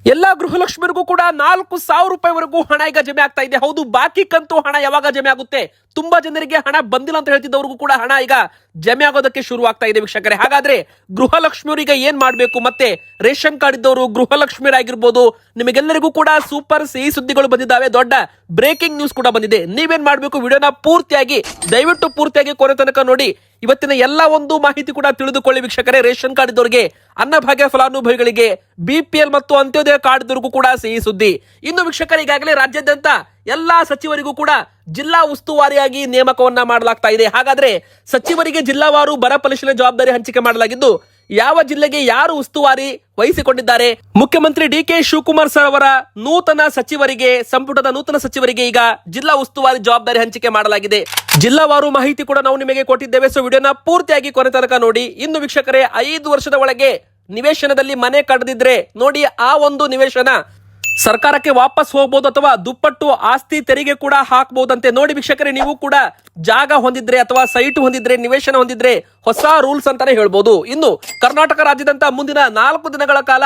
ಎಲ್ಲಾ ಗೃಹಲಕ್ಷ್ಮಿಯರಿಗೂ ಕೂಡ 4,000 ರೂಪಾಯಿವರೆಗೂ ಹಣ ಈಗ ಜಮೆ ಆಗ್ತಾ ಇದೆ. ಹೌದು, ಬಾಕಿ ಕಂತು ಹಣ ಯಾವಾಗ ಜಮೆ ಆಗುತ್ತೆ? ತುಂಬಾ ಜನರಿಗೆ ಹಣ ಬಂದಿಲ್ಲ ಅಂತ ಹೇಳ್ತಿದ್ದವ್ರಿಗೂ ಕೂಡ ಹಣ ಈಗ ಜಮೆ ಆಗೋದಕ್ಕೆ ಶುರು ಆಗ್ತಾ ಇದೆ ವೀಕ್ಷಕರೇ. ಹಾಗಾದ್ರೆ ಗೃಹಲಕ್ಷ್ಮಿಯವರಿಗೆ ಏನ್ ಮಾಡ್ಬೇಕು? ಮತ್ತೆ ರೇಷನ್ ಕಾರ್ಡ್ ಇದ್ದವರು ಗೃಹಲಕ್ಷ್ಮಿಯರಾಗಿರ್ಬೋದು, ನಿಮಗೆಲ್ಲರಿಗೂ ಕೂಡ ಸೂಪರ್ ಸಿಹಿ ಸುದ್ದಿಗಳು ಬಂದಿದ್ದಾವೆ. ದೊಡ್ಡ ಬ್ರೇಕಿಂಗ್ ನ್ಯೂಸ್ ಕೂಡ ಬಂದಿದೆ. ನೀವೇನ್ ಮಾಡ್ಬೇಕು? ವಿಡಿಯೋನ ದಯವಿಟ್ಟು ಪೂರ್ತಿಯಾಗಿ ಕೊನೆ ತನಕ ನೋಡಿ. ಇವತ್ತಿನ ಎಲ್ಲ ಒಂದು ಮಾಹಿತಿ ಕೂಡ ತಿಳಿದುಕೊಳ್ಳಿ ವೀಕ್ಷಕರೇ. ರೇಷನ್ ಕಾರ್ಡ್ ಇದ್ದವರಿಗೆ, ಅನ್ನಭಾಗ್ಯ ಫಲಾನುಭವಿಗಳಿಗೆ, BPL ಮತ್ತು ಅಂತ್ಯೋದಯ ಕಾರ್ಡ್ ಇದ್ದವರಿಗೂ ಕೂಡ ಸಿಹಿ ಸುದ್ದಿ. ಇನ್ನು ವೀಕ್ಷಕರೇ, ಈಗಾಗಲೇ ರಾಜ್ಯಾದ್ಯಂತ ಎಲ್ಲಾ ಸಚಿವರಿಗೂ ಕೂಡ ಜಿಲ್ಲಾ ಉಸ್ತುವಾರಿಯಾಗಿ ನೇಮಕವನ್ನ ಮಾಡಲಾಗ್ತಾ ಇದೆ. ಹಾಗಾದ್ರೆ ಸಚಿವರಿಗೆ ಜಿಲ್ಲಾವಾರು ಬರ ಪರಿಶೀಲನೆ ಜವಾಬ್ದಾರಿ ಹಂಚಿಕೆ ಮಾಡಲಾಗಿದ್ದು, ಯಾವ ಜಿಲ್ಲೆಗೆ ಯಾರು ಉಸ್ತುವಾರಿ ವಹಿಸಿಕೊಂಡಿದ್ದಾರೆ? ಮುಖ್ಯಮಂತ್ರಿ DK ಶಿವಕುಮಾರ್ ಸರ್ ಅವರ ಸಂಪುಟದ ನೂತನ ಸಚಿವರಿಗೆ ಈಗ ಜಿಲ್ಲಾ ಉಸ್ತುವಾರಿ ಜವಾಬ್ದಾರಿ ಹಂಚಿಕೆ ಮಾಡಲಾಗಿದೆ. ಜಿಲ್ಲಾವಾರು ಮಾಹಿತಿ ಕೂಡ ನಾವು ನಿಮಗೆ ಕೊಟ್ಟಿದ್ದೇವೆ. ಸೊ ವಿಡಿಯೋನ ಪೂರ್ತಿಯಾಗಿ ಕೊನೆ ತನಕ ನೋಡಿ. ಇನ್ನು ವೀಕ್ಷಕರೇ, 5 ವರ್ಷದ ಒಳಗೆ ನಿವೇಶನದಲ್ಲಿ ಮನೆ ಕಟ್ಟದಿದ್ರೆ ನೋಡಿ, ಆ ಒಂದು ನಿವೇಶನ ಸರ್ಕಾರಕ್ಕೆ ವಾಪಸ್ ಹೋಗಬಹುದು ಅಥವಾ ದುಪ್ಪಟ್ಟು ಆಸ್ತಿ ತೆರಿಗೆ ಕೂಡ ಹಾಕಬಹುದಂತೆ. ನೋಡಿ ವೀಕ್ಷಕರೇ, ನೀವು ಕೂಡ ಜಾಗ ಹೊಂದಿದ್ರೆ ಅಥವಾ ಸೈಟ್ ಹೊಂದಿದ್ರೆ, ನಿವೇಶನ ಹೊಂದಿದ್ರೆ ಹೊಸ ರೂಲ್ಸ್ ಅಂತಾನೆ ಹೇಳ್ಬೋದು. ಇನ್ನು ಕರ್ನಾಟಕ ರಾಜ್ಯದಂತ ಮುಂದಿನ 4 ದಿನಗಳ ಕಾಲ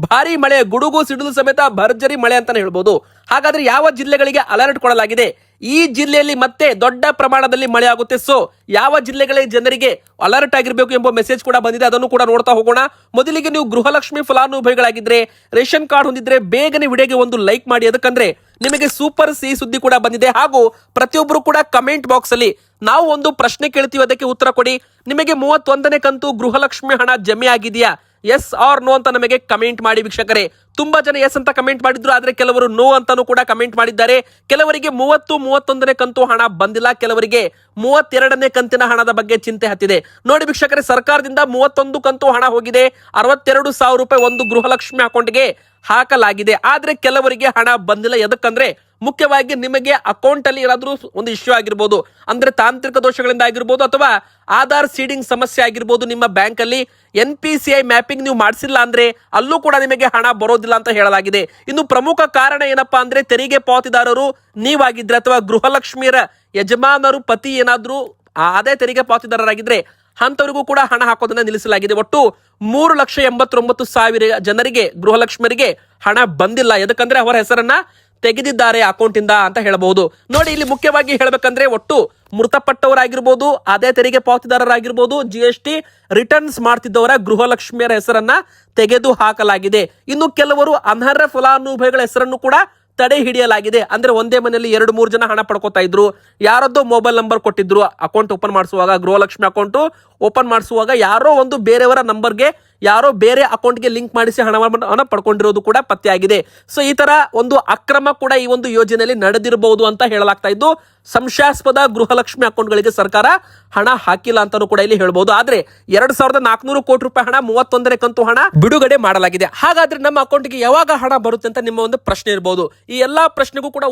ಭಾರಿ ಮಳೆ, ಗುಡುಗು ಸಿಡಿಲು ಸಮೇತ ಭರ್ಜರಿ ಮಳೆ ಅಂತಾನೆ ಹೇಳ್ಬೋದು. ಹಾಗಾದ್ರೆ ಯಾವ ಜಿಲ್ಲೆಗಳಿಗೆ ಅಲರ್ಟ್ ಕೊಡಲಾಗಿದೆ? ಈ ಜಿಲ್ಲೆಯಲ್ಲಿ ಮತ್ತೆ ದೊಡ್ಡ ಪ್ರಮಾಣದಲ್ಲಿ ಮಳೆ ಆಗುತ್ತೆ. ಸೊ ಯಾವ ಜಿಲ್ಲೆಗಳ ಜನರಿಗೆ ಅಲರ್ಟ್ ಆಗಿರಬೇಕು ಎಂಬ ಮೆಸೇಜ್ ಕೂಡ ಬಂದಿದೆ. ಅದನ್ನು ಕೂಡ ನೋಡ್ತಾ ಹೋಗೋಣ. ಮೊದಲಿಗೆ ನೀವು ಗೃಹಲಕ್ಷ್ಮಿ ಫಲಾನುಭವಿಗಳಾಗಿದ್ರೆ, ರೇಷನ್ ಕಾರ್ಡ್ ಹೊಂದಿದ್ರೆ ಬೇಗನೆ ವಿಡಿಯೋಗೆ ಒಂದು ಲೈಕ್ ಮಾಡಿ. ಅದಕ್ಕಂದ್ರೆ ನಿಮಗೆ ಸೂಪರ್ ಸಿಹಿ ಸುದ್ದಿ ಕೂಡ ಬಂದಿದೆ. ಹಾಗೂ ಪ್ರತಿಯೊಬ್ಬರು ಕೂಡ ಕಮೆಂಟ್ ಬಾಕ್ಸ್ ಅಲ್ಲಿ ನಾವು ಒಂದು ಪ್ರಶ್ನೆ ಕೇಳ್ತೀವಿ, ಅದಕ್ಕೆ ಉತ್ತರ ಕೊಡಿ. ನಿಮಗೆ 31ನೇ ಕಂತು ಗೃಹಲಕ್ಷ್ಮಿ ಹಣ ಜಮೆ ಆಗಿದೆಯಾ? ಎಸ್ ಆರ್ ನೋ ಅಂತ ನಮಗೆ ಕಮೆಂಟ್ ಮಾಡಿ ವೀಕ್ಷಕರೇ. ತುಂಬಾ ಜನ ಎಸ್ ಅಂತ ಕಮೆಂಟ್ ಮಾಡಿದ್ರು, ಆದ್ರೆ ಕೆಲವರು ನೋ ಅಂತಾನೂ ಕೂಡ ಕಮೆಂಟ್ ಮಾಡಿದ್ದಾರೆ. ಕೆಲವರಿಗೆ 31ನೇ ಕಂತು ಹಣ ಬಂದಿಲ್ಲ, ಕೆಲವರಿಗೆ 32ನೇ ಕಂತಿನ ಹಣದ ಬಗ್ಗೆ ಚಿಂತೆ ಹತ್ತಿದೆ. ನೋಡಿ ವೀಕ್ಷಕರೇ, ಸರ್ಕಾರದಿಂದ 31 ಕಂತು ಹಣ ಹೋಗಿದೆ. 62,000 ರೂಪಾಯಿ ಒಂದು ಗೃಹಲಕ್ಷ್ಮಿ ಅಕೌಂಟ್ಗೆ ಹಾಕಲಾಗಿದೆ. ಆದ್ರೆ ಕೆಲವರಿಗೆ ಹಣ ಬಂದಿಲ್ಲ. ಎದಕ್ಕಂದ್ರೆ ಮುಖ್ಯವಾಗಿ ನಿಮಗೆ ಅಕೌಂಟ್ ಅಲ್ಲಿ ಏನಾದ್ರೂ ಒಂದು ಇಶ್ಯೂ ಆಗಿರ್ಬೋದು, ಅಂದ್ರೆ ತಾಂತ್ರಿಕ ದೋಷಗಳಿಂದ ಆಗಿರ್ಬೋದು, ಅಥವಾ ಆಧಾರ್ ಸೀಡಿಂಗ್ ಸಮಸ್ಯೆ ಆಗಿರ್ಬೋದು. ನಿಮ್ಮ ಬ್ಯಾಂಕ್ ಅಲ್ಲಿ NPCI ಮ್ಯಾಪಿಂಗ್ ನೀವು ಮಾಡಿಸಿಲ್ಲ ಅಂದ್ರೆ ಅಲ್ಲೂ ಕೂಡ ನಿಮಗೆ ಹಣ ಬರೋದಿಲ್ಲ ಅಂತ ಹೇಳಲಾಗಿದೆ. ಇನ್ನು ಪ್ರಮುಖ ಕಾರಣ ಏನಪ್ಪಾ ಅಂದ್ರೆ, ತೆರಿಗೆ ಪಾವತಿದಾರರು ನೀವಾಗಿದ್ರೆ ಅಥವಾ ಗೃಹಲಕ್ಷ್ಮಿಯರ ಯಜಮಾನರು ಪತಿ ಏನಾದ್ರೂ ಅದೇ ತೆರಿಗೆ ಪಾವತಿದಾರರಾಗಿದ್ರೆ ಅಂತವರಿಗೂ ಕೂಡ ಹಣ ಹಾಕೋದನ್ನ ನಿಲ್ಲಿಸಲಾಗಿದೆ. ಒಟ್ಟು 3,89,000 ಜನರಿಗೆ, ಗೃಹಲಕ್ಷ್ಮಿಯರಿಗೆ ಹಣ ಬಂದಿಲ್ಲ. ಎದಕ್ಕಂದ್ರೆ ಅವರ ಹೆಸರನ್ನ ತೆಗೆದಿದ್ದಾರೆ ಅಕೌಂಟ್ ಇಂದ ಅಂತ ಹೇಳಬಹುದು. ನೋಡಿ, ಇಲ್ಲಿ ಮುಖ್ಯವಾಗಿ ಹೇಳ್ಬೇಕಂದ್ರೆ, ಒಟ್ಟು ಮೃತಪಟ್ಟವರಾಗಿರ್ಬೋದು, ಅದೇ ತೆರಿಗೆ ಪಾವತಿದಾರರಾಗಿರ್ಬೋದು, GST ರಿಟರ್ನ್ಸ್ ಮಾಡ್ತಿದ್ದವರ ಗೃಹಲಕ್ಷ್ಮಿಯರ ಹೆಸರನ್ನ ತೆಗೆದು ಹಾಕಲಾಗಿದೆ. ಇನ್ನು ಕೆಲವರು ಅನರ್ಹ ಫಲಾನುಭವಿಗಳ ಹೆಸರನ್ನು ಕೂಡ ತಡೆ ಹಿಡಿಯಲಾಗಿದೆ. ಅಂದ್ರೆ ಒಂದೇ ಮನೆಯಲ್ಲಿ 2-3 ಜನ ಹಣ ಪಡ್ಕೋತಾ ಇದ್ರು. ಯಾರದ್ದೋ ಮೊಬೈಲ್ ನಂಬರ್ ಕೊಟ್ಟಿದ್ರು ಅಕೌಂಟ್ ಓಪನ್ ಮಾಡಿಸುವಾಗ, ಗೃಹಲಕ್ಷ್ಮಿ ಅಕೌಂಟ್ ಓಪನ್ ಮಾಡಿಸುವಾಗ ಯಾರೋ ಒಂದು ಬೇರೆಯವರ ನಂಬರ್ಗೆ, ಯಾರೋ ಬೇರೆ ಅಕೌಂಟ್ಗೆ ಲಿಂಕ್ ಮಾಡಿಸಿ ಹಣವನ್ನು ಪಡ್ಕೊಂಡಿರೋದು ಕೂಡ ಪತ್ತೆಯಾಗಿದೆ. ಸೊ ಈ ತರ ಒಂದು ಅಕ್ರಮ ಕೂಡ ಈ ಒಂದು ಯೋಜನೆಯಲ್ಲಿ ನಡೆದಿರಬಹುದು ಅಂತ ಹೇಳಲಾಗ್ತಾ ಇದ್ದು, ಸಂಶಯಾಸ್ಪದ ಗೃಹಲಕ್ಷ್ಮಿ ಅಕೌಂಟ್ಗಳಿಗೆ ಸರ್ಕಾರ ಹಣ ಹಾಕಿಲ್ಲ ಅಂತಾನೂ ಕೂಡ ಇಲ್ಲಿ ಹೇಳ್ಬಹುದು. ಆದ್ರೆ 2,400 ಕೋಟಿ ರೂಪಾಯಿ ಹಣ, 31ನೇ ಕಂತು ಹಣ ಬಿಡುಗಡೆ ಮಾಡಲಾಗಿದೆ. ಹಾಗಾದ್ರೆ ನಮ್ಮ ಅಕೌಂಟ್ಗೆ ಯಾವಾಗ ಹಣ ಬರುತ್ತೆ ಅಂತ ನಿಮ್ಮ ಒಂದು ಪ್ರಶ್ನೆ ಇರಬಹುದು. ಈ ಎಲ್ಲಾ ಪ್ರಶ್ನೆಗೂ ಕೂಡ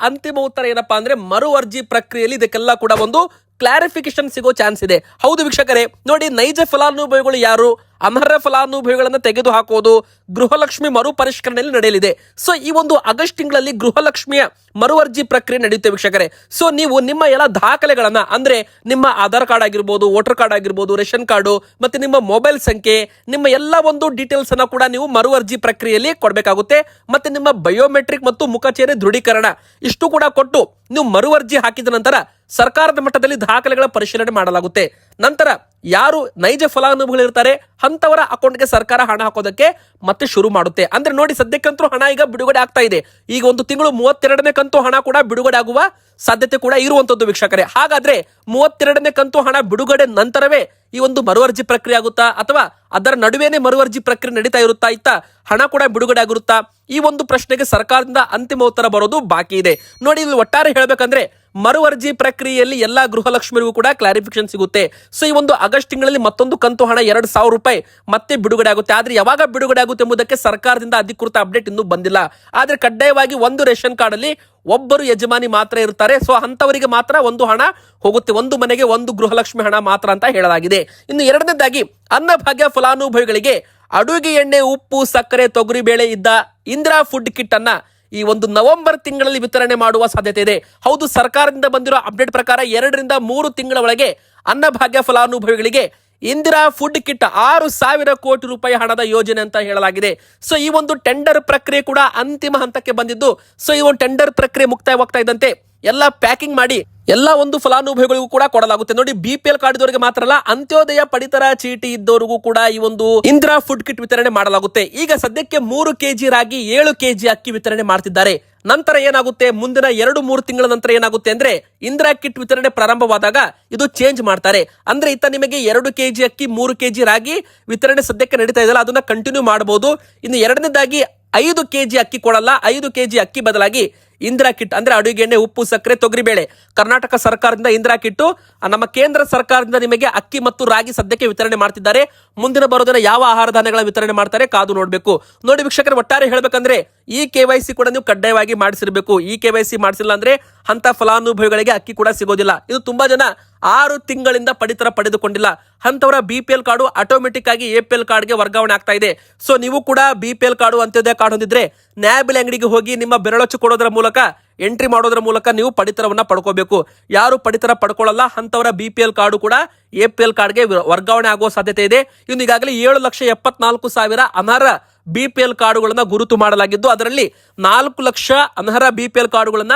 ಅಂತಿಮ ಉತ್ತರ ಏನಪ್ಪಾ ಅಂದ್ರೆ, ಮರು ಅರ್ಜಿ ಪ್ರಕ್ರಿಯೆಯಲ್ಲಿ ಇದಕ್ಕೆಲ್ಲ ಕೂಡ ಒಂದು ಕ್ಲಾರಿಫಿಕೇಶನ್ ಸಿಗೋ ಚಾನ್ಸ್ ಇದೆ. ಹೌದು ವೀಕ್ಷಕರೇ, ನೋಡಿ, ನೈಜ ಫಲಾನುಭವಿಗಳು ಯಾರು, ಅನರ್ಹ ಫಲಾನುಭವಿಗಳನ್ನು ತೆಗೆದು ಹಾಕೋದು ಗೃಹಲಕ್ಷ್ಮಿ ಮರು ಪರಿಷ್ಕರಣೆಯಲ್ಲಿ ನಡೆಯಲಿದೆ. ಸೊ ಈ ಒಂದು ಆಗಸ್ಟ್ ತಿಂಗಳಲ್ಲಿ ಗೃಹಲಕ್ಷ್ಮಿಯ ಮರು ಅರ್ಜಿ ಪ್ರಕ್ರಿಯೆ ನಡೆಯುತ್ತೆ ವೀಕ್ಷಕರೇ. ಸೊ ನೀವು ನಿಮ್ಮ ಎಲ್ಲ ದಾಖಲೆಗಳನ್ನ, ಅಂದ್ರೆ ನಿಮ್ಮ ಆಧಾರ್ ಕಾರ್ಡ್ ಆಗಿರ್ಬೋದು, ವೋಟರ್ ಕಾರ್ಡ್ ಆಗಿರ್ಬೋದು, ರೇಷನ್ ಕಾರ್ಡು, ಮತ್ತೆ ನಿಮ್ಮ ಮೊಬೈಲ್ ಸಂಖ್ಯೆ, ನಿಮ್ಮ ಎಲ್ಲ ಒಂದು ಡೀಟೇಲ್ಸ್ ಅನ್ನ ಕೂಡ ನೀವು ಮರು ಅರ್ಜಿ ಪ್ರಕ್ರಿಯೆಯಲ್ಲಿ ಕೊಡಬೇಕಾಗುತ್ತೆ. ಮತ್ತೆ ನಿಮ್ಮ ಬಯೋಮೆಟ್ರಿಕ್ ಮತ್ತು ಮುಖಚೇರೆ ದೃಢೀಕರಣ ಇಷ್ಟು ಕೂಡ ಕೊಟ್ಟು ನೀವು ಮರು ಅರ್ಜಿ ಹಾಕಿದ ನಂತರ ಸರ್ಕಾರದ ಮಟ್ಟದಲ್ಲಿ ದಾಖಲೆಗಳ ಪರಿಶೀಲನೆ ಮಾಡಲಾಗುತ್ತೆ. ನಂತರ ಯಾರು ನೈಜ ಫಲಾನುಭವಿಗಳು ಇರ್ತಾರೆ ಅಂತವರ ಅಕೌಂಟ್ಗೆ ಸರ್ಕಾರ ಹಣ ಹಾಕೋದಕ್ಕೆ ಮತ್ತೆ ಶುರು ಮಾಡುತ್ತೆ. ಅಂದ್ರೆ ನೋಡಿ, ಸದ್ಯಕ್ಕಂತೂ ಹಣ ಈಗ ಬಿಡುಗಡೆ ಆಗ್ತಾ ಇದೆ. ಈಗ ಒಂದು ತಿಂಗಳು 32ನೇ ಕಂತು ಹಣ ಕೂಡ ಬಿಡುಗಡೆ ಆಗುವ ಸಾಧ್ಯತೆ ಕೂಡ ಇರುವಂತದ್ದು ವೀಕ್ಷಕರೇ. ಹಾಗಾದ್ರೆ 32ನೇ ಕಂತು ಹಣ ಬಿಡುಗಡೆ ನಂತರವೇ ಈ ಒಂದು ಮರು ಅರ್ಜಿ ಪ್ರಕ್ರಿಯೆ ಆಗುತ್ತಾ, ಅಥವಾ ಅದರ ನಡುವೆನೇ ಮರು ಅರ್ಜಿ ಪ್ರಕ್ರಿಯೆ ನಡೀತಾ ಇರುತ್ತಾ, ಇತ್ತ ಹಣ ಕೂಡ ಬಿಡುಗಡೆ ಆಗಿರುತ್ತಾ? ಈ ಒಂದು ಪ್ರಶ್ನೆಗೆ ಸರ್ಕಾರದಿಂದ ಅಂತಿಮ ಉತ್ತರ ಬರೋದು ಬಾಕಿ ಇದೆ. ನೋಡಿ, ಇಲ್ಲಿ ಒಟ್ಟಾರೆ ಹೇಳ್ಬೇಕಂದ್ರೆ, ಮರು ಅರ್ಜಿ ಪ್ರಕ್ರಿಯೆಯಲ್ಲಿ ಎಲ್ಲಾ ಗೃಹಲಕ್ಷ್ಮಿಗೂ ಕೂಡ ಕ್ಲಾರಿಫಿಕೇಶನ್ ಸಿಗುತ್ತೆ. ಸೊ ಈ ಒಂದು ಆಗಸ್ಟ್ ತಿಂಗಳಲ್ಲಿ ಮತ್ತೊಂದು ಕಂತು ಹಣ 2,000 ರೂಪಾಯಿ ಮತ್ತೆ ಬಿಡುಗಡೆ ಆಗುತ್ತೆ. ಆದ್ರೆ ಯಾವಾಗ ಬಿಡುಗಡೆ ಆಗುತ್ತೆ ಎಂಬುದಕ್ಕೆ ಸರ್ಕಾರದಿಂದ ಅಧಿಕೃತ ಅಪ್ಡೇಟ್ ಇನ್ನೂ ಬಂದಿಲ್ಲ. ಆದ್ರೆ ಕಡ್ಡಾಯವಾಗಿ ಒಂದು ರೇಷನ್ ಕಾರ್ಡ್ ಅಲ್ಲಿ ಒಬ್ಬರು ಯಜಮಾನಿ ಮಾತ್ರ ಇರ್ತಾರೆ. ಸೊ ಅಂತವರಿಗೆ ಮಾತ್ರ ಒಂದು ಹಣ ಹೋಗುತ್ತೆ, ಒಂದು ಮನೆಗೆ ಒಂದು ಗೃಹಲಕ್ಷ್ಮಿ ಹಣ ಮಾತ್ರ ಅಂತ ಹೇಳಲಾಗಿದೆ. ಇನ್ನು ಎರಡನೇದಾಗಿ, ಅನ್ನಭಾಗ್ಯ ಫಲಾನುಭವಿಗಳಿಗೆ ಅಡುಗೆ ಎಣ್ಣೆ, ಉಪ್ಪು, ಸಕ್ಕರೆ, ತೊಗರಿ ಬೇಳೆ ಇದ್ದ ಇಂದಿರಾ ಫುಡ್ ಕಿಟ್ ಅನ್ನ ಈ ಒಂದು ನವೆಂಬರ್ ತಿಂಗಳಲ್ಲಿ ವಿತರಣೆ ಮಾಡುವ ಸಾಧ್ಯತೆ ಇದೆ. ಹೌದು, ಸರ್ಕಾರದಿಂದ ಬಂದಿರೋ ಅಪ್ಡೇಟ್ ಪ್ರಕಾರ 2 ರಿಂದ 3 ತಿಂಗಳ ಒಳಗೆ ಅನ್ನಭಾಗ್ಯ ಫಲಾನುಭವಿಗಳಿಗೆ ಇಂದಿರಾ ಫುಡ್ ಕಿಟ್ 6,000 ಕೋಟಿ ರೂಪಾಯಿ ಹಣದ ಯೋಜನೆ ಅಂತ ಹೇಳಲಾಗಿದೆ. ಸೊ ಈ ಒಂದು ಟೆಂಡರ್ ಪ್ರಕ್ರಿಯೆ ಕೂಡ ಅಂತಿಮ ಹಂತಕ್ಕೆ ಬಂದಿದ್ದು, ಸೊ ಈ ಒಂದು ಟೆಂಡರ್ ಪ್ರಕ್ರಿಯೆ ಮುಕ್ತಾಯವಾಗ್ತಾ ಇದ್ದಂತೆ ಎಲ್ಲ ಪ್ಯಾಕಿಂಗ್ ಮಾಡಿ ಎಲ್ಲ ಒಂದು ಫಲಾನುಭವಿಗಳಿಗೂ ಕೂಡ ಕೊಡಲಾಗುತ್ತೆ. ನೋಡಿ, BPL ಕಾರ್ಡ್ ಇದ್ದವರಿಗೆ ಮಾತ್ರ ಅಲ್ಲ, ಅಂತ್ಯೋದಯ ಪಡಿತರ ಚೀಟಿ ಇದ್ದವರಿಗೂ ಕೂಡ ಈ ಒಂದು ಇಂದಿರಾ ಫುಡ್ ಕಿಟ್ ವಿತರಣೆ ಮಾಡಲಾಗುತ್ತೆ. ಈಗ ಸದ್ಯಕ್ಕೆ 3 kg ರಾಗಿ 7 kg ಅಕ್ಕಿ ವಿತರಣೆ ಮಾಡ್ತಿದ್ದಾರೆ. ನಂತರ ಏನಾಗುತ್ತೆ, ಮುಂದಿನ 2-3 ತಿಂಗಳ ನಂತರ ಏನಾಗುತ್ತೆ ಅಂದ್ರೆ ಇಂದಿರಾ ಕಿಟ್ ವಿತರಣೆ ಪ್ರಾರಂಭವಾದಾಗ ಇದು ಚೇಂಜ್ ಮಾಡ್ತಾರೆ. ಅಂದ್ರೆ ಇತ್ತ ನಿಮಗೆ 2 kg ಅಕ್ಕಿ 3 kg ರಾಗಿ ವಿತರಣೆ ಸದ್ಯಕ್ಕೆ ನಡೀತಾ ಇದೆಯಲ್ಲ, ಅದನ್ನ ಕಂಟಿನ್ಯೂ ಮಾಡಬಹುದು. ಇನ್ನು ಎರಡನೇದಾಗಿ 5 kg ಅಕ್ಕಿ ಕೊಡಲ್ಲ, 5 kg ಅಕ್ಕಿ ಬದಲಾಗಿ ಇಂದಿರಾ ಕಿಟ್ ಅಂದ್ರೆ ಅಡುಗೆ ಎಣ್ಣೆ, ಉಪ್ಪು, ಸಕ್ಕರೆ, ತೊಗರಿಬೇಳೆ ಕರ್ನಾಟಕ ಸರ್ಕಾರದಿಂದ ಇಂದಿರಾ ಕಿಟ್ಟು, ನಮ್ಮ ಕೇಂದ್ರ ಸರ್ಕಾರದಿಂದ ನಿಮಗೆ ಅಕ್ಕಿ ಮತ್ತು ರಾಗಿ ಸದ್ಯಕ್ಕೆ ವಿತರಣೆ ಮಾಡ್ತಿದ್ದಾರೆ. ಮುಂದಿನ ಬರೋದನ್ನ ಯಾವ ಆಹಾರ ಧಾನ್ಯಗಳ ವಿತರಣೆ ಮಾಡ್ತಾರೆ ಕಾದು ನೋಡಬೇಕು. ನೋಡಿ ವೀಕ್ಷಕರು, ಒಟ್ಟಾರೆ ಹೇಳ್ಬೇಕಂದ್ರೆ ಈ KYC ಕೂಡ ನೀವು ಕಡ್ಡಾಯವಾಗಿ ಮಾಡಿಸಿರ್ಬೇಕು. ಈ KYC ಮಾಡಿಸಿಲ್ಲ ಅಂದ್ರೆ ಅಂತ ಫಲಾನುಭವಿಗಳಿಗೆ ಅಕ್ಕಿ ಕೂಡ ಸಿಗೋದಿಲ್ಲ. ಇದು ತುಂಬಾ ಜನ 6 ತಿಂಗಳಿಂದ ಪಡಿತರ ಪಡೆದುಕೊಂಡಿಲ್ಲ. ಅಂತವರ BPL ಕಾರ್ಡು ಆಟೋಮೆಟಿಕ್ ಆಗಿ APL ಕಾರ್ಡ್ಗೆ ವರ್ಗಾವಣೆ ಆಗ್ತಾ ಇದೆ. ಸೊ ನೀವು ಕೂಡ BPL ಕಾರ್ಡು ಅಂತ್ಯೋದಯ ಕಾರ್ಡ್ ಹೊಂದಿದ್ರೆ ನ್ಯಾಯಬೆಲೆ ಅಂಗಡಿಗೆ ಹೋಗಿ ನಿಮ್ಮ ಬೆರಳಚ್ಚು ಕೊಡೋದ್ರ ಮೂಲಕ, ಎಂಟ್ರಿ ಮಾಡೋದ್ರ ಮೂಲಕ ನೀವು ಪಡಿತರವನ್ನ ಪಡ್ಕೋಬೇಕು. ಯಾರು ಪಡಿತರ ಪಡ್ಕೊಳ್ಳಲ್ಲ ಅಂತವರ BPL ಕಾರ್ಡು ಕೂಡ APL ಕಾರ್ಡ್ಗೆ ವರ್ಗಾವಣೆ ಆಗುವ ಸಾಧ್ಯತೆ ಇದೆ. ಇನ್ನು ಈಗಾಗಲೇ 7,74,000 ಅನರ್ಹ BPL ಕಾರ್ಡುಗಳನ್ನ ಗುರುತು ಮಾಡಲಾಗಿದ್ದು, ಅದರಲ್ಲಿ 4 ಲಕ್ಷ ಅನರ್ಹ BPL ಕಾರ್ಡುಗಳನ್ನ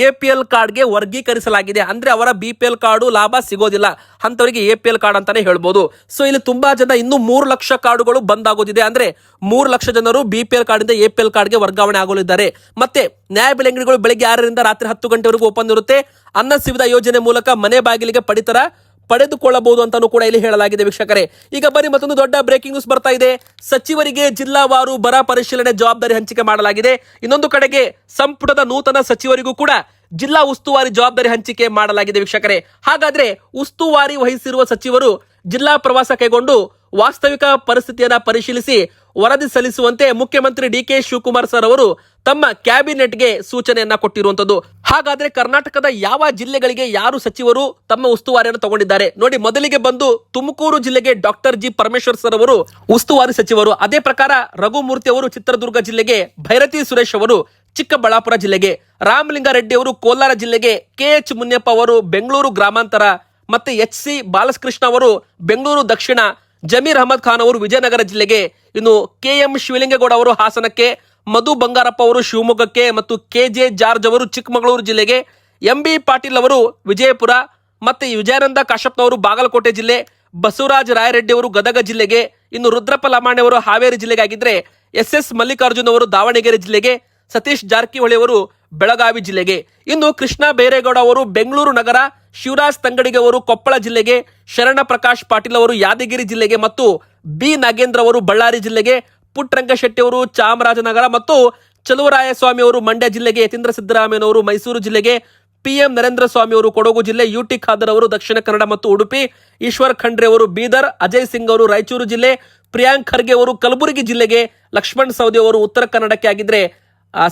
APL ಕಾರ್ಡ್ಗೆ ವರ್ಗೀಕರಿಸಲಾಗಿದೆ. ಅಂದ್ರೆ ಅವರ BPL ಕಾರ್ಡು ಲಾಭ ಸಿಗೋದಿಲ್ಲ, ಅಂತವರಿಗೆ APL ಕಾರ್ಡ್ ಅಂತಾನೆ ಹೇಳ್ಬೋದು. ಸೊ ಇಲ್ಲಿ ತುಂಬಾ ಜನ ಇನ್ನು 3 ಲಕ್ಷ ಕಾರ್ಡುಗಳು ಬಂದ್ ಆಗೋದಿದೆ. ಅಂದ್ರೆ 3 ಲಕ್ಷ ಜನರು BPL ಕಾರ್ಡ್ ಇಂದ APL ಕಾರ್ಡ್ಗೆ ವರ್ಗಾವಣೆ ಆಗಲಿದ್ದಾರೆ. ಮತ್ತೆ ನ್ಯಾಯಬೆಲೆ ಅಂಗಡಿಗಳು ಬೆಳಗ್ಗೆ 6ರಿಂದ ರಾತ್ರಿ 10 ಗಂಟೆವರೆಗೂ ಓಪನ್ ಇರುತ್ತೆ. ಅನ್ನ ಸಿವಿದ ಯೋಜನೆ ಮೂಲಕ ಮನೆ ಬಾಗಿಲಿಗೆ ಪಡಿತರ ಪಡೆದುಕೊಳ್ಳಬಹುದು ಅಂತಾನೂ ಕೂಡ ಇಲ್ಲಿ ಹೇಳಲಾಗಿದೆ. ವೀಕ್ಷಕರೇ, ಈಗ ಬನ್ನಿ ಮತ್ತೊಂದು ದೊಡ್ಡ ಬ್ರೇಕಿಂಗ್ ನ್ಯೂಸ್ ಬರ್ತಾ ಇದೆ. ಸಚಿವರಿಗೆ ಜಿಲ್ಲಾವಾರು ಬರ ಪರಿಶೀಲನೆ ಜವಾಬ್ದಾರಿ ಹಂಚಿಕೆ ಮಾಡಲಾಗಿದೆ. ಇನ್ನೊಂದು ಕಡೆಗೆ ಸಂಪುಟದ ನೂತನ ಸಚಿವರಿಗೂ ಕೂಡ ಜಿಲ್ಲಾ ಉಸ್ತುವಾರಿ ಜವಾಬ್ದಾರಿ ಹಂಚಿಕೆ ಮಾಡಲಾಗಿದೆ. ವೀಕ್ಷಕರೇ, ಹಾಗಾದ್ರೆ ಉಸ್ತುವಾರಿ ವಹಿಸಿರುವ ಸಚಿವರು ಜಿಲ್ಲಾ ಪ್ರವಾಸ ಕೈಗೊಂಡು ವಾಸ್ತವಿಕ ಪರಿಸ್ಥಿತಿಯನ್ನ ಪರಿಶೀಲಿಸಿ ವರದಿ ಸಲ್ಲಿಸುವಂತೆ ಮುಖ್ಯಮಂತ್ರಿ DK ಶಿವಕುಮಾರ್ ಸರ್ ಅವರು ತಮ್ಮ ಕ್ಯಾಬಿನೆಟ್ಗೆ ಸೂಚನೆಯನ್ನ ಕೊಟ್ಟಿರುವಂತದ್ದು. ಹಾಗಾದ್ರೆ ಕರ್ನಾಟಕದ ಯಾವ ಜಿಲ್ಲೆಗಳಿಗೆ ಯಾರು ಸಚಿವರು ತಮ್ಮ ಉಸ್ತುವಾರಿಯನ್ನು ತಗೊಂಡಿದ್ದಾರೆ ನೋಡಿ. ಮೊದಲಿಗೆ ಬಂದು ತುಮಕೂರು ಜಿಲ್ಲೆಗೆ ಡಾಕ್ಟರ್ G ಪರಮೇಶ್ವರ್ ಸರ್ ಅವರು ಉಸ್ತುವಾರಿ ಸಚಿವರು. ಅದೇ ಪ್ರಕಾರ ರಘುಮೂರ್ತಿ ಅವರು ಚಿತ್ರದುರ್ಗ ಜಿಲ್ಲೆಗೆ, ಭೈರತಿ ಸುರೇಶ್ ಅವರು ಚಿಕ್ಕಬಳ್ಳಾಪುರ ಜಿಲ್ಲೆಗೆ, ರಾಮಲಿಂಗಾರೆಡ್ಡಿ ಅವರು ಕೋಲಾರ ಜಿಲ್ಲೆಗೆ, KH ಮುನಿಯಪ್ಪ ಅವರು ಬೆಂಗಳೂರು ಗ್ರಾಮಾಂತರ, ಮತ್ತೆ HC ಬಾಲಕೃಷ್ಣ ಅವರು ಬೆಂಗಳೂರು ದಕ್ಷಿಣ, ಜಮೀರ್ ಅಹಮದ್ ಖಾನ್ ಅವರು ವಿಜಯನಗರ ಜಿಲ್ಲೆಗೆ, ಇನ್ನು KM ಶಿವಲಿಂಗೇಗೌಡ ಅವರು ಹಾಸನಕ್ಕೆ, ಮಧು ಬಂಗಾರಪ್ಪ ಅವರು ಶಿವಮೊಗ್ಗಕ್ಕೆ, ಮತ್ತು KJ ಜಾರ್ಜ್ ಅವರು ಚಿಕ್ಕಮಗಳೂರು ಜಿಲ್ಲೆಗೆ, MB ಪಾಟೀಲ್ ಅವರು ವಿಜಯಪುರ, ಮತ್ತೆ ವಿಜಯಾನಂದ ಕಾಶ್ಯಪ್ನವರು ಬಾಗಲಕೋಟೆ ಜಿಲ್ಲೆ, ಬಸವರಾಜ ರಾಯರೆಡ್ಡಿ ಅವರು ಗದಗ ಜಿಲ್ಲೆಗೆ, ಇನ್ನು ರುದ್ರಪ್ಪ ಲಮಾಣಿ ಅವರು ಹಾವೇರಿ ಜಿಲ್ಲೆಗೆ ಆಗಿದ್ರೆ, SS ಮಲ್ಲಿಕಾರ್ಜುನ್ ಅವರು ದಾವಣಗೆರೆ ಜಿಲ್ಲೆಗೆ, ಸತೀಶ್ ಜಾರಕಿಹೊಳಿ ಅವರು ಬೆಳಗಾವಿ ಜಿಲ್ಲೆಗೆ, ಇನ್ನು ಕೃಷ್ಣ ಬೈರೇಗೌಡ ಅವರು ಬೆಂಗಳೂರು ನಗರ, ಶಿವರಾಜ್ ತಂಗಡಿಗೆ ಅವರು ಕೊಪ್ಪಳ ಜಿಲ್ಲೆಗೆ, ಶರಣ ಪ್ರಕಾಶ್ ಪಾಟೀಲ್ ಅವರು ಯಾದಗಿರಿ ಜಿಲ್ಲೆಗೆ, ಮತ್ತು B ನಾಗೇಂದ್ರ ಅವರು ಬಳ್ಳಾರಿ ಜಿಲ್ಲೆಗೆ, ಪುಟ್ಟರಂಗಶೆಟ್ಟಿ ಅವರು ಚಾಮರಾಜನಗರ, ಮತ್ತು ಚಲುವರಾಯಸ್ವಾಮಿ ಅವರು ಮಂಡ್ಯ ಜಿಲ್ಲೆಗೆ, ಯತೀಂದ್ರ ಸಿದ್ದರಾಮಯ್ಯನವರು ಮೈಸೂರು ಜಿಲ್ಲೆಗೆ, PM ನರೇಂದ್ರ ಸ್ವಾಮಿ ಅವರು ಕೊಡಗು ಜಿಲ್ಲೆ, UT ಖಾದರ್ ಅವರು ದಕ್ಷಿಣ ಕನ್ನಡ ಮತ್ತು ಉಡುಪಿ, ಈಶ್ವರ್ ಖಂಡ್ರೆ ಅವರು ಬೀದರ್, ಅಜಯ್ ಸಿಂಗ್ ಅವರು ರಾಯಚೂರು ಜಿಲ್ಲೆ, ಪ್ರಿಯಾಂಕ್ ಖರ್ಗೆ ಅವರು ಕಲಬುರಗಿ ಜಿಲ್ಲೆಗೆ, ಲಕ್ಷ್ಮಣ್ ಸವದಿ ಅವರು ಉತ್ತರ ಕನ್ನಡಕ್ಕೆ ಆಗಿದ್ರೆ,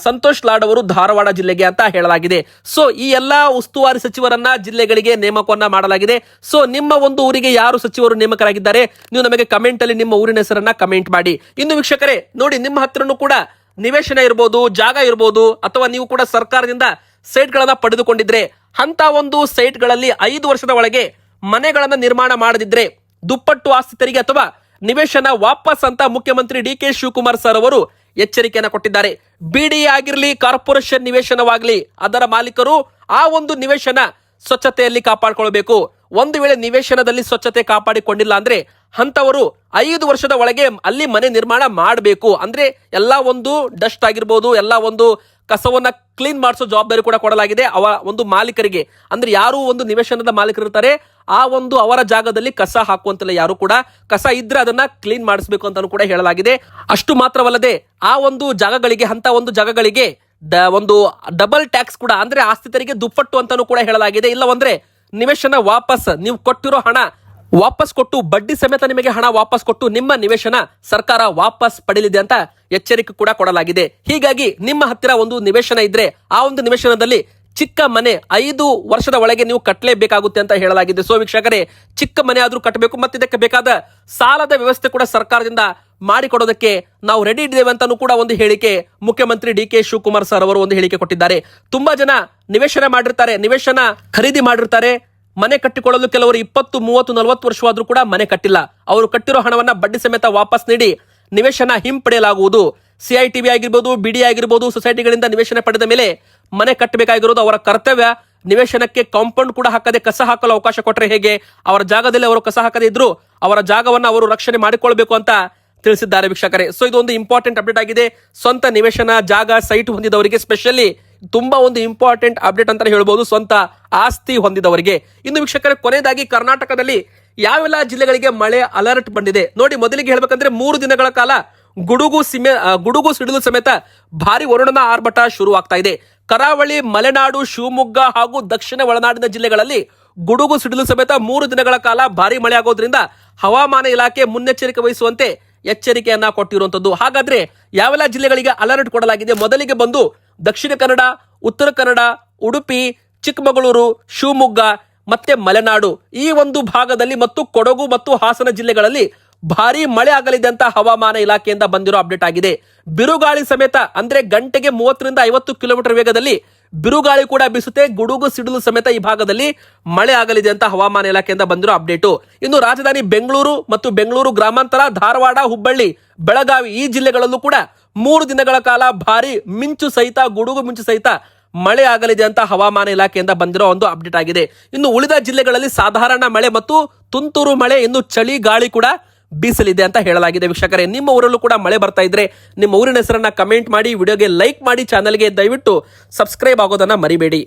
ಸಂತೋಷ್ ಲಾಡ್ ಅವರು ಧಾರವಾಡ ಜಿಲ್ಲೆಗೆ ಅಂತ ಹೇಳಲಾಗಿದೆ. ಸೊ ಈ ಎಲ್ಲಾ ಉಸ್ತುವಾರಿ ಸಚಿವರನ್ನ ಜಿಲ್ಲೆಗಳಿಗೆ ನೇಮಕವನ್ನ ಮಾಡಲಾಗಿದೆ. ಸೊ ನಿಮ್ಮ ಒಂದು ಊರಿಗೆ ಯಾರು ಸಚಿವರು ನೇಮಕರಾಗಿದ್ದಾರೆ ನೀವು ನಮಗೆ ಕಮೆಂಟ್ ಅಲ್ಲಿ ನಿಮ್ಮ ಊರಿನ ಹೆಸರನ್ನ ಕಮೆಂಟ್ ಮಾಡಿ. ಇನ್ನು ವೀಕ್ಷಕರೇ ನೋಡಿ, ನಿಮ್ಮ ಹತ್ರನೂ ಕೂಡ ನಿವೇಶನ ಇರಬಹುದು, ಜಾಗ ಇರಬಹುದು, ಅಥವಾ ನೀವು ಕೂಡ ಸರ್ಕಾರದಿಂದ ಸೈಟ್ ಗಳನ್ನ ಪಡೆದುಕೊಂಡಿದ್ರೆ ಅಂತ ಒಂದು ಸೈಟ್ ಗಳಲ್ಲಿ 5 ವರ್ಷದ ಒಳಗೆ ಮನೆಗಳನ್ನ ನಿರ್ಮಾಣ ಮಾಡದಿದ್ರೆ ದುಪ್ಪಟ್ಟು ಆಸ್ತಿ ತೆರಿಗೆ ಅಥವಾ ನಿವೇಶನ ವಾಪಸ್ ಅಂತ ಮುಖ್ಯಮಂತ್ರಿ DK ಶಿವಕುಮಾರ್ ಸರ್ ಅವರು ಎಚ್ಚರಿಕೆಯನ್ನು ಕೊಟ್ಟಿದ್ದಾರೆ. BDA ಆಗಿರ್ಲಿ, ಕಾರ್ಪೊರೇಷನ್ ನಿವೇಶನವಾಗ್ಲಿ, ಅದರ ಮಾಲೀಕರು ಆ ಒಂದು ನಿವೇಶನ ಸ್ವಚ್ಛತೆಯಲ್ಲಿ ಕಾಪಾಡಿಕೊಳ್ಳಬೇಕು. ಒಂದು ವೇಳೆ ನಿವೇಶನದಲ್ಲಿ ಸ್ವಚ್ಛತೆ ಕಾಪಾಡಿಕೊಂಡಿಲ್ಲ ಅಂದ್ರೆ ಅಂತವರು 5 ವರ್ಷದ ಒಳಗೆ ಅಲ್ಲಿ ಮನೆ ನಿರ್ಮಾಣ ಮಾಡಬೇಕು. ಅಂದ್ರೆ ಎಲ್ಲಾ ಒಂದು ಡಸ್ಟ್ ಆಗಿರ್ಬೋದು, ಎಲ್ಲಾ ಒಂದು ಕಸವನ್ನ ಕ್ಲೀನ್ ಮಾಡಿಸೋ ಜವಾಬ್ದಾರಿ ಕೂಡ ಕೊಡಲಾಗಿದೆ ಅವ ಒಂದು ಮಾಲೀಕರಿಗೆ. ಅಂದ್ರೆ ಯಾರು ಒಂದು ನಿವೇಶನದ ಮಾಲೀಕರು ಇರ್ತಾರೆ ಆ ಒಂದು ಅವರ ಜಾಗದಲ್ಲಿ ಕಸ ಹಾಕುವಂತಿಲ್ಲ, ಯಾರು ಕೂಡ ಕಸ ಇದ್ರೆ ಅದನ್ನ ಕ್ಲೀನ್ ಮಾಡಿಸಬೇಕು ಅಂತಾನು ಕೂಡ ಹೇಳಲಾಗಿದೆ. ಅಷ್ಟು ಮಾತ್ರವಲ್ಲದೆ ಆ ಒಂದು ಜಾಗಗಳಿಗೆ, ಅಂತ ಒಂದು ಜಾಗಗಳಿಗೆ ಒಂದು ಡಬಲ್ ಟ್ಯಾಕ್ಸ್ ಕೂಡ, ಅಂದ್ರೆ ಆಸ್ತಿ ತೆರಿಗೆ ದುಪ್ಪಟ್ಟು ಅಂತಾನು ಕೂಡ ಹೇಳಲಾಗಿದೆ. ಇಲ್ಲವಂದ್ರೆ ನಿವೇಶನ ವಾಪಸ್ ನೀವು ಕೊಟ್ಟಿರೋ ಹಣ ವಾಪಸ್ ಕೊಟ್ಟು ಬಡ್ಡಿ ಸಮೇತ ನಿಮಗೆ ಹಣ ವಾಪಸ್ ಕೊಟ್ಟು ನಿಮ್ಮ ನಿವೇಶನ ಸರ್ಕಾರ ವಾಪಸ್ ಪಡೆಯಲಿದೆ ಅಂತ ಎಚ್ಚರಿಕೆ ಕೂಡ ಕೊಡಲಾಗಿದೆ. ಹೀಗಾಗಿ ನಿಮ್ಮ ಹತ್ತಿರ ಒಂದು ನಿವೇಶನ ಇದ್ರೆ ಆ ಒಂದು ನಿವೇಶನದಲ್ಲಿ ಚಿಕ್ಕ ಮನೆ 5 ವರ್ಷದ ಒಳಗೆ ನೀವು ಕಟ್ಟಲೇಬೇಕಾಗುತ್ತೆ ಅಂತ ಹೇಳಲಾಗಿದೆ. ಸೊ ವೀಕ್ಷಕರೇ, ಚಿಕ್ಕ ಮನೆ ಆದ್ರೂ ಕಟ್ಟಬೇಕು, ಮತ್ತೆ ಇದಕ್ಕೆ ಬೇಕಾದ ಸಾಲದ ವ್ಯವಸ್ಥೆ ಕೂಡ ಸರ್ಕಾರದಿಂದ ಮಾಡಿಕೊಡೋದಕ್ಕೆ ನಾವು ರೆಡಿ ಇದ್ದೇವೆ ಅಂತಾನು ಕೂಡ ಒಂದು ಹೇಳಿಕೆ ಮುಖ್ಯಮಂತ್ರಿ DK ಶಿವಕುಮಾರ್ ಸರ್ ಅವರು ಒಂದು ಹೇಳಿಕೆ ಕೊಟ್ಟಿದ್ದಾರೆ. ತುಂಬಾ ಜನ ನಿವೇಶನ ಮಾಡಿರ್ತಾರೆ, ನಿವೇಶನ ಖರೀದಿ ಮಾಡಿರ್ತಾರೆ, ಮನೆ ಕಟ್ಟಿಕೊಳ್ಳಲು ಕೆಲವರು 20, 30, 40 ವರ್ಷವಾದ್ರೂ ಕೂಡ ಮನೆ ಕಟ್ಟಿಲ್ಲ. ಅವರು ಕಟ್ಟಿರೋ ಹಣವನ್ನ ಬಡ್ಡಿ ಸಮೇತ ವಾಪಸ್ ನೀಡಿ ನಿವೇಶನ ಹಿಂಪಡೆಯಲಾಗುವುದು. CITV ಆಗಿರ್ಬೋದು, BD ಆಗಿರ್ಬೋದು, ಸೊಸೈಟಿಗಳಿಂದ ನಿವೇಶನ ಪಡೆದ ಮೇಲೆ ಮನೆ ಕಟ್ಟಬೇಕಾಗಿರೋದು ಅವರ ಕರ್ತವ್ಯ. ನಿವೇಶನಕ್ಕೆ ಕಾಂಪೌಂಡ್ ಕೂಡ ಹಾಕದೆ ಕಸ ಹಾಕಲು ಅವಕಾಶ ಕೊಟ್ಟರೆ ಹೇಗೆ? ಅವರ ಜಾಗದಲ್ಲಿ ಅವರು ಕಸ ಹಾಕದೇ ಇದ್ರು ಅವರ ಜಾಗವನ್ನ ಅವರು ರಕ್ಷಣೆ ಮಾಡಿಕೊಳ್ಬೇಕು ಅಂತ ತಿಳಿಸಿದ್ದಾರೆ ವೀಕ್ಷಕರೇ. ಸೊ ಇದು ಒಂದು ಇಂಪಾರ್ಟೆಂಟ್ ಅಪ್ಡೇಟ್ ಆಗಿದೆ. ಸ್ವಂತ ನಿವೇಶನ, ಜಾಗ, ಸೈಟ್ ಹೊಂದಿದವರಿಗೆ ಸ್ಪೆಷಲಿ ತುಂಬಾ ಒಂದು ಇಂಪಾರ್ಟೆಂಟ್ ಅಪ್ಡೇಟ್ ಅಂತ ಹೇಳ್ಬೋದು, ಸ್ವಂತ ಆಸ್ತಿ ಹೊಂದಿದವರಿಗೆ. ಇನ್ನು ವೀಕ್ಷಕರೇ, ಕೊನೆಯದಾಗಿ ಕರ್ನಾಟಕದಲ್ಲಿ ಯಾವೆಲ್ಲ ಜಿಲ್ಲೆಗಳಿಗೆ ಮಳೆ ಅಲರ್ಟ್ ಬಂದಿದೆ ನೋಡಿ. ಮೊದಲಿಗೆ ಹೇಳ್ಬೇಕಂದ್ರೆ 3 ದಿನಗಳ ಕಾಲ ಗುಡುಗು ಸಿಡಿಲು ಸಮೇತ ಭಾರಿ ವರುಣನ ಆರ್ಭಟ ಶುರುವಾಗ್ತಾ ಇದೆ. ಕರಾವಳಿ, ಮಲೆನಾಡು, ಶಿವಮೊಗ್ಗ ಹಾಗೂ ದಕ್ಷಿಣ ಒಳನಾಡಿನ ಜಿಲ್ಲೆಗಳಲ್ಲಿ ಗುಡುಗು ಸಿಡಿಲು ಸಮೇತ 3 ದಿನಗಳ ಕಾಲ ಭಾರಿ ಮಳೆ ಆಗೋದ್ರಿಂದ ಹವಾಮಾನ ಇಲಾಖೆ ಮುನ್ನೆಚ್ಚರಿಕೆ ವಹಿಸುವಂತೆ ಎಚ್ಚರಿಕೆಯನ್ನ ಕೊಟ್ಟಿರುವಂತದ್ದು. ಹಾಗಾದ್ರೆ ಯಾವೆಲ್ಲ ಜಿಲ್ಲೆಗಳಿಗೆ ಅಲರ್ಟ್ ಕೊಡಲಾಗಿದೆ? ಮೊದಲಿಗೆ ಬಂದು ದಕ್ಷಿಣ ಕನ್ನಡ, ಉತ್ತರ ಕನ್ನಡ, ಉಡುಪಿ, ಚಿಕ್ಕಮಗಳೂರು, ಶಿವಮೊಗ್ಗ ಮತ್ತೆ ಮಲೆನಾಡು ಈ ಒಂದು ಭಾಗದಲ್ಲಿ ಮತ್ತು ಕೊಡಗು ಮತ್ತು ಹಾಸನ ಜಿಲ್ಲೆಗಳಲ್ಲಿ ಭಾರಿ ಮಳೆ ಆಗಲಿದೆ ಅಂತ ಹವಾಮಾನ ಇಲಾಖೆಯಿಂದ ಬಂದಿರೋ ಅಪ್ಡೇಟ್ ಆಗಿದೆ. ಬಿರುಗಾಳಿ ಸಮೇತ ಅಂದ್ರೆ ಗಂಟೆಗೆ 30 ರಿಂದ 50 ಕಿಲೋಮೀಟರ್ ವೇಗದಲ್ಲಿ ಬಿರುಗಾಳಿ ಕೂಡ ಬೀಸುತ್ತೆ. ಗುಡುಗು ಸಿಡಿಲು ಸಮೇತ ಈ ಭಾಗದಲ್ಲಿ ಮಳೆ ಆಗಲಿದೆ ಅಂತ ಹವಾಮಾನ ಇಲಾಖೆಯಿಂದ ಬಂದಿರೋ ಅಪ್ಡೇಟು. ಇನ್ನು ರಾಜಧಾನಿ ಬೆಂಗಳೂರು ಮತ್ತು ಬೆಂಗಳೂರು ಗ್ರಾಮಾಂತರ, ಧಾರವಾಡ, ಹುಬ್ಬಳ್ಳಿ, ಬೆಳಗಾವಿ ಈ ಜಿಲ್ಲೆಗಳಲ್ಲೂ ಕೂಡ 3 ದಿನಗಳ ಕಾಲ ಭಾರಿ ಮಿಂಚು ಸಹಿತ, ಗುಡುಗು ಮಿಂಚು ಸಹಿತ ಮಳೆ ಆಗಲಿದೆ ಅಂತ ಹವಾಮಾನ ಇಲಾಖೆಯಿಂದ ಬಂದಿರೋ ಒಂದು ಅಪ್ಡೇಟ್ ಆಗಿದೆ. ಇನ್ನು ಉಳಿದ ಜಿಲ್ಲೆಗಳಲ್ಲಿ ಸಾಧಾರಣ ಮಳೆ ಮತ್ತು ತುಂತುರು ಮಳೆ, ಇನ್ನು ಚಳಿ ಗಾಳಿ ಕೂಡ ಬೀಸಲಿದೆ ಅಂತ ಹೇಳಲಾಗಿದೆ. ವೀಕ್ಷಕರೇ, ನಿಮ್ಮ ಊರಲ್ಲೂ ಕೂಡ ಮಳೆ ಬರ್ತಾ ಇದ್ರೆ ನಿಮ್ಮ ಊರಿನ ಹೆಸರನ್ನ ಕಮೆಂಟ್ ಮಾಡಿ, ವಿಡಿಯೋಗೆ ಲೈಕ್ ಮಾಡಿ, ಚಾನಲ್ಗೆ ದಯವಿಟ್ಟು ಸಬ್ಸ್ಕ್ರೈಬ್ ಆಗೋದನ್ನ ಮರಿಬೇಡಿ.